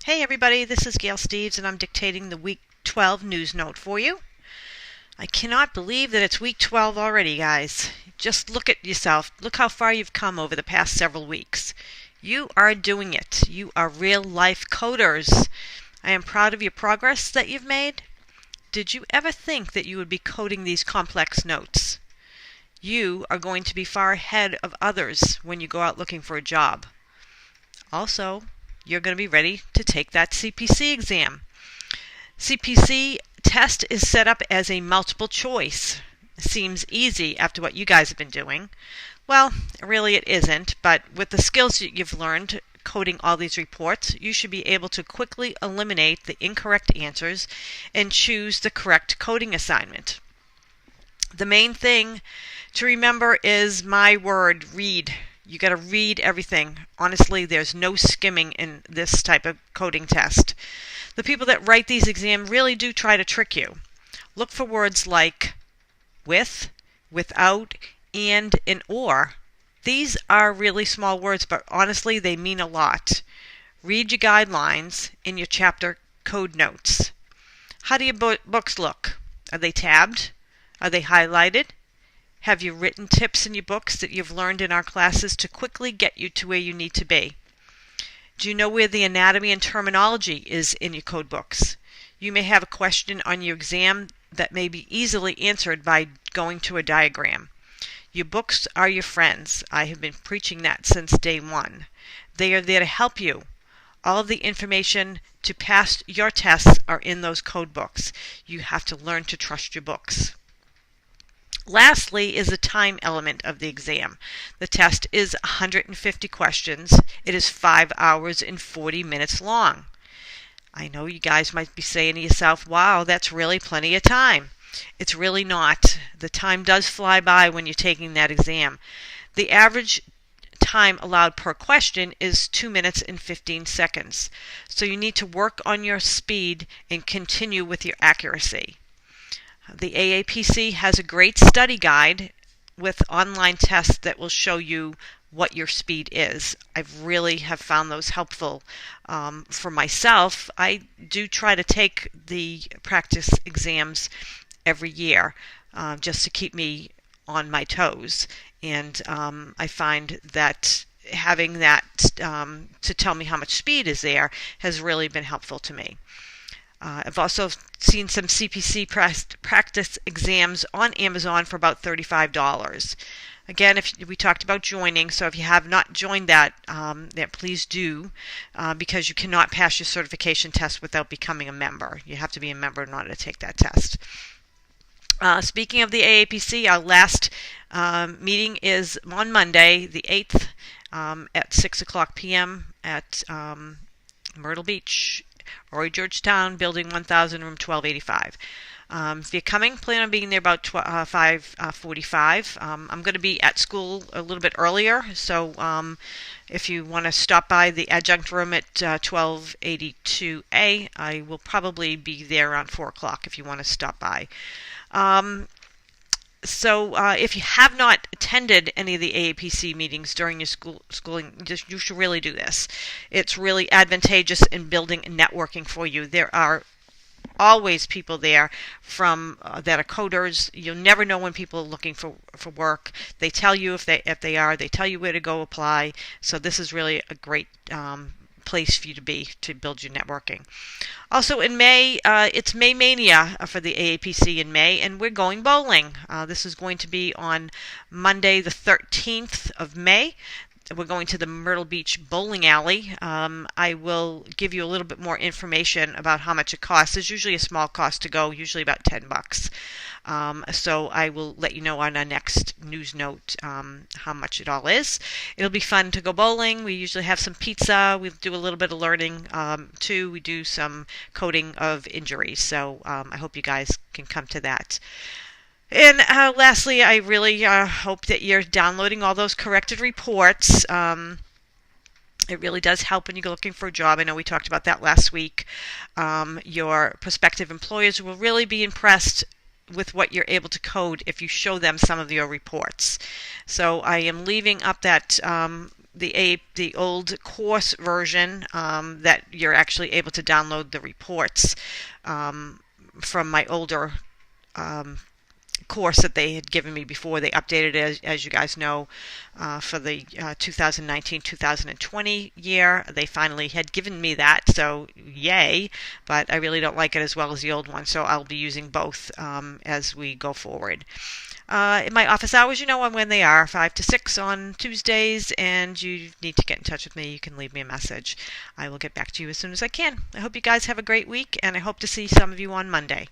Hey everybody, this is Gail Steves and I'm dictating the week 12 news note for you. I cannot believe that it's week 12 already, guys. Just look at yourself. Look how far you've come over the past several weeks. You are doing it. You are real life coders. I am proud of your progress that you've made. Did you ever think that you would be coding these complex notes? You are going to be far ahead of others when you go out looking for a job. Also, you're going to be ready to take that CPC exam. CPC test is set up as a multiple choice. Seems easy after what you guys have been doing. Well, really it isn't, but with the skills that you've learned coding all these reports, you should be able to quickly eliminate the incorrect answers and choose the correct coding assignment. The main thing to remember is my word, read. You got to read everything. Honestly, there's no skimming in this type of coding test. The people that write these exams really do try to trick you. Look for words like with, without, and or. These are really small words, but honestly, they mean a lot. Read your guidelines in your chapter code notes. How do your books look? Are they tabbed? Are they highlighted? Have you written tips in your books that you've learned in our classes to quickly get you to where you need to be? Do you know where the anatomy and terminology is in your code books? You may have a question on your exam that may be easily answered by going to a diagram. Your books are your friends. I have been preaching that since day one. They are there to help you. All of the information to pass your tests are in those code books. You have to learn to trust your books. Lastly is the time element of the exam. The test is 150 questions. It is 5 hours and 40 minutes long. I know you guys might be saying to yourself, wow, that's really plenty of time. It's really not. The time does fly by when you're taking that exam. The average time allowed per question is 2 minutes and 15 seconds. So you need to work on your speed and continue with your accuracy. The AAPC has a great study guide with online tests that will show you what your speed is. I really have found those helpful. For myself, I do try to take the practice exams every year just to keep me on my toes. And I find that having that to tell me how much speed is there has really been helpful to me. I've also seen some CPC practice exams on Amazon for about $35. Again, if we talked about joining, so if you have not joined that, please do, because you cannot pass your certification test without becoming a member. You have to be a member in order to take that test. Speaking of the AAPC, our last meeting is on Monday, the 8th, at 6 o'clock p.m. at Myrtle Beach, Roy Georgetown, Building 1000, Room 1285. If you're coming, plan on being there about 5:45. I'm going to be at school a little bit earlier, so if you want to stop by the adjunct room at 1282A, I will probably be there around 4 o'clock if you want to stop by. So if you have not attended any of the AAPC meetings during your schooling, you should really do this. It's really advantageous in building and networking for you. There are always people there from that are coders. You'll never know when people are looking for work. They tell you if they are. They tell you where to go apply. So this is really a great place for you to be to build your networking. Also in May, it's May Mania for the AAPC in May, and we're going bowling. This is going to be on Monday the 13th of May. We're going to the Myrtle Beach Bowling Alley. I will give you a little bit more information about how much it costs. There's usually a small cost to go, usually about $10. So I will let you know on our next news note how much it all is. It'll be fun to go bowling. We usually have some pizza. We do a little bit of learning too. We do some coding of injuries. So I hope you guys can come to that. And lastly, I really hope that you're downloading all those corrected reports. It really does help when you go looking for a job. I know we talked about that last week. Your prospective employers will really be impressed with what you're able to code if you show them some of your reports. So I am leaving up that the old course version that you're actually able to download the reports from my older course that they had given me before they updated it, as you guys know, for the 2019-2020 year. They finally had given me that, so yay, but I really don't like it as well as the old one, so I'll be using both as we go forward. In my office hours, you know when they are, 5 to 6 on Tuesdays, and you need to get in touch with me, you can leave me a message. I will get back to you as soon as I can. I hope you guys have a great week, and I hope to see some of you on Monday.